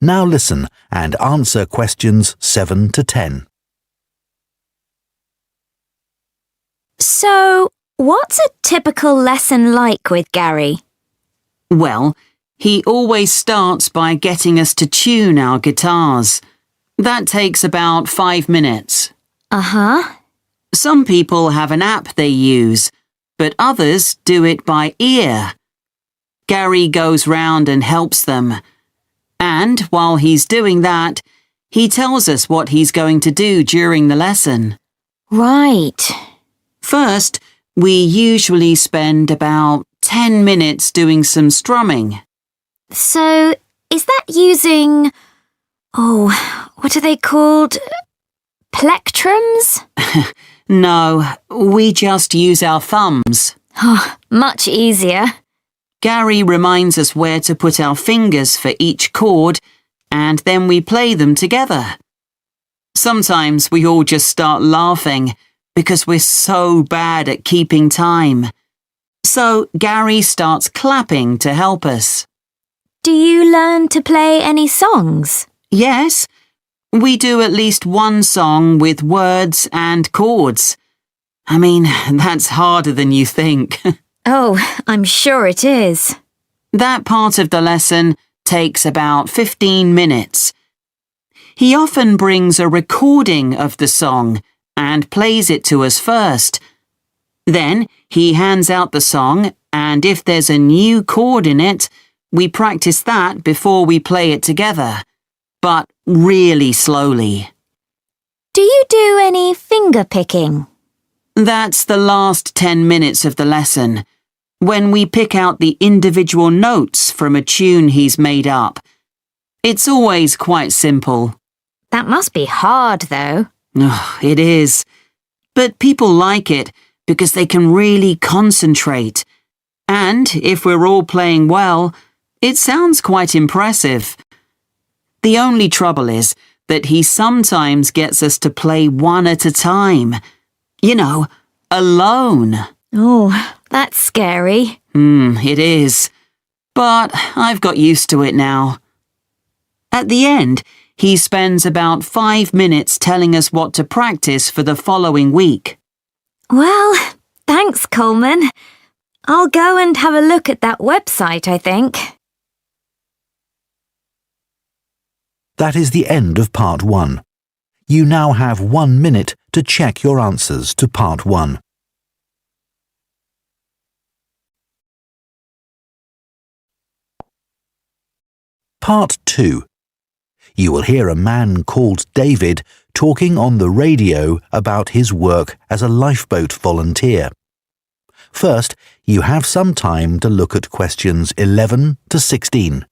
Now listen and answer questions 7 to 10. So, what's a typical lesson like with Gary? Well, he always starts by getting us to tune our guitars. That takes about 5 minutes. Uh-huh. Some people have an app they use, but others do it by ear. Gary goes round and helps them. And while he's doing that, he tells us what he's going to do during the lesson. Right. First, we usually spend about 10 minutes doing some strumming. So, is that using... what are they called? Plectrums? No, we just use our thumbs. Oh, much easier. Gary reminds us where to put our fingers for each chord, and then we play them together. Sometimes we all just start laughing because we're so bad at keeping time. So Gary starts clapping to help us. Do you learn to play any songs? Yes, we do at least one song with words and chords. I mean, that's harder than you think. Oh, I'm sure it is. That part of the lesson takes about 15 minutes. He often brings a recording of the song and plays it to us first. Then he hands out the song, and if there's a new chord in it, we practice that before we play it together, but really slowly. Do you do any finger picking? That's the last 10 minutes of the lesson, when we pick out the individual notes from a tune he's made up. It's always quite simple. That must be hard, though. Oh, it is. But people like it because they can really concentrate. And if we're all playing well, it sounds quite impressive. The only trouble is that he sometimes gets us to play one at a time. You know, alone. Oh, that's scary. It is. But I've got used to it now. At the end, he spends about 5 minutes telling us what to practice for the following week. Well, thanks, Coleman. I'll go and have a look at that website, I think. That is the end of part 1. You now have 1 minute to check your answers to part 1. Part 2. You will hear a man called David talking on the radio about his work as a lifeboat volunteer. First, you have some time to look at questions 11 to 16.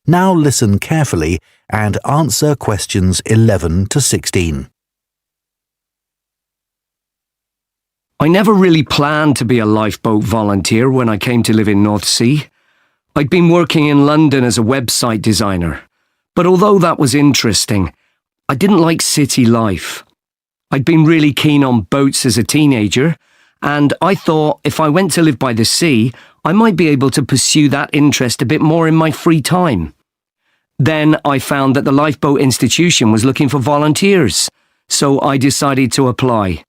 Now listen carefully and answer questions 11 to 16. I never really planned to be a lifeboat volunteer when I came to live in North Sea. I'd been working in London as a website designer, but although that was interesting, I didn't like city life. I'd been really keen on boats as a teenager, and I thought if I went to live by the sea, I might be able to pursue that interest a bit more in my free time. Then I found that the Lifeboat Institution was looking for volunteers, so I decided to apply.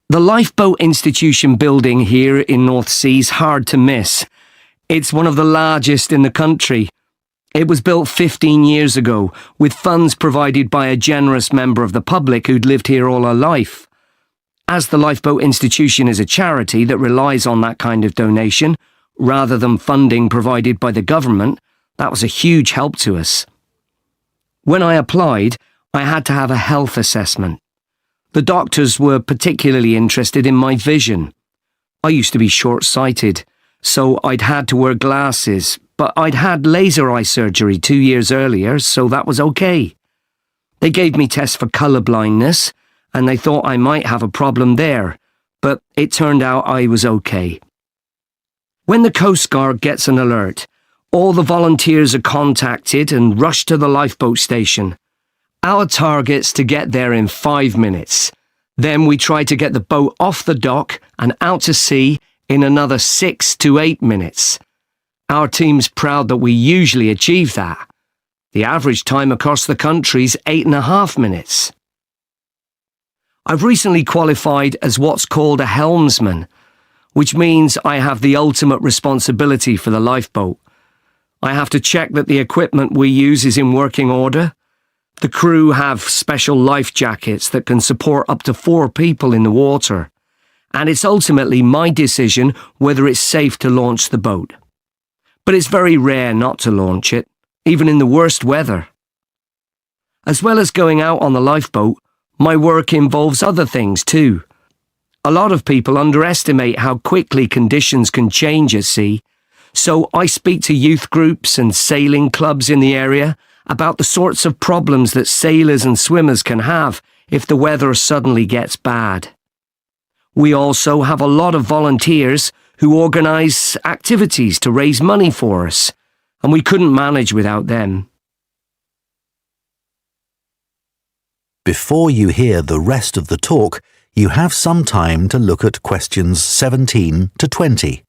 The Lifeboat Institution building here in North Sea is hard to miss. It's one of the largest in the country. It was built 15 years ago, with funds provided by a generous member of the public who'd lived here all her life. As the Lifeboat Institution is a charity that relies on that kind of donation, rather than funding provided by the government, that was a huge help to us. When I applied, I had to have a health assessment. The doctors were particularly interested in my vision. I used to be short-sighted, so I'd had to wear glasses, but I'd had laser eye surgery 2 years earlier, so that was okay. They gave me tests for colour blindness, and they thought I might have a problem there, but it turned out I was okay. When the Coast Guard gets an alert, all the volunteers are contacted and rush to the lifeboat station. Our target's to get there in 5 minutes. Then we try to get the boat off the dock and out to sea in another 6 to 8 minutes. Our team's proud that we usually achieve that. The average time across the country's 8.5 minutes. I've recently qualified as what's called a helmsman, which means I have the ultimate responsibility for the lifeboat. I have to check that the equipment we use is in working order. The crew have special life jackets that can support up to 4 people in the water, and it's ultimately my decision whether it's safe to launch the boat. But it's very rare not to launch it, even in the worst weather. As well as going out on the lifeboat, my work involves other things too. A lot of people underestimate how quickly conditions can change at sea, so I speak to youth groups and sailing clubs in the area about the sorts of problems that sailors and swimmers can have if the weather suddenly gets bad. We also have a lot of volunteers who organise activities to raise money for us, and we couldn't manage without them. Before you hear the rest of the talk, you have some time to look at questions 17 to 20.